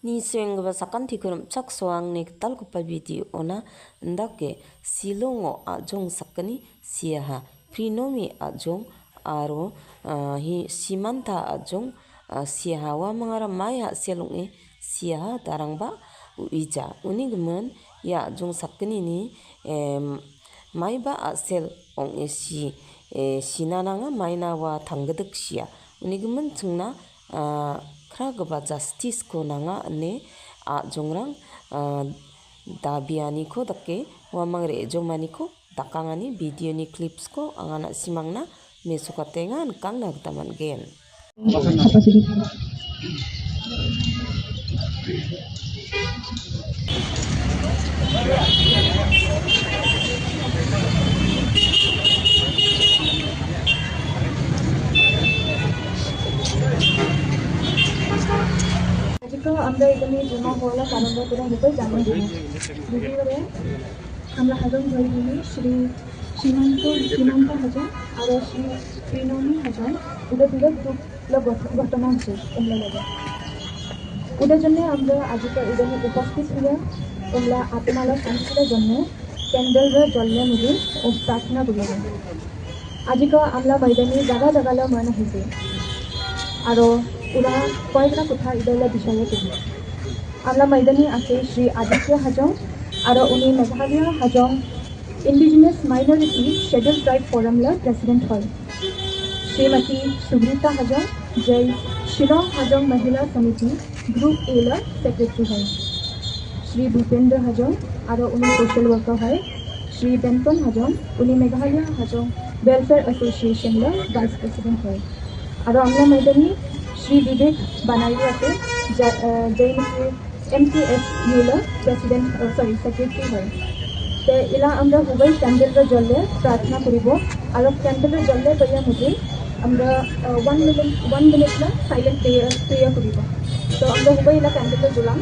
Ni suengba sakan tikurum chak soang ni talkupa video ona ndake silongo ajong sakani siaha prinomi ajong aro hi simanta ajong siaha wa mangara maya selonge siaha darangba uija unigemen ya ajong sakani ni maiba asel ong si sinananga maina wa tanggedek sia unigemen chungna kragaba justice ko nanga ne jongrang dabiani ko dake wamang rejomani ko dakangani video ni clips ko angana simangna mesukatenga kang nagtaman gen. আজকে আমরা এখানে জমা হওয়ার কারণটা করে হতে জানি দ্বিতীয়বারে আমরা হাজং ধরিগুলি শ্রী সীমান্ত হাজং আর শ্রী প্রিনমি হাজং ওদের দুটো ঘটনা হচ্ছে এগুলো ওদের জন্য আমরা আজকে এখানে উপস্থিত হয়ে ওগুলা আত্মালা শান্তির জন্য ক্যান্ডেলরা জ্বললে মিলি ও প্রার্থনা করি আজকে আমরা ময়দানে জায়গা জায়গালে মনে হয়েছে আরও ওরা কয়েকটা কথা ইদলা বিষয়ে করি আমরা ময়দানে আছে শ্রী আদিত্য হাজং আর উনি Meghalaya Hajong indigenous minority schedule tribe ফোরামলা প্রেসিডেন্ট হয় শ্রীমতী সুব্রতা হাজং যে শিলং হাজং মহিলা সমিতি গ্রুপ এলা সেক্রেটারি হয় শ্রী ভূপেন্দ্র হাজং আর উনি সোশ্যাল ওয়ার্কার হয় শ্রী বেন্টন হাজং উনি মেঘালয় হাজং ওয়েলফেয়ার অ্যাসোসিয়েশনলা ভাইস প্রেসিডেন্ট হয় আর আমরা ময়দানে শ্রী বিবেক বানাইও আছে যে MTSUলা প্রেসিডেন্ট সেক্রেটারি হয় তো এলা আমরা হুবাই ক্যান্ডেলরা জ্বললে প্রার্থনা করিব আর ক্যান্ডেলরা জ্বললে তৈয়া মধ্যে আমরা 1 মিনিট না সাইলেন্ট প্রেয়ার করিব তো আমরা হুবাই এলা ক্যান্ডেলরা জ্বলাম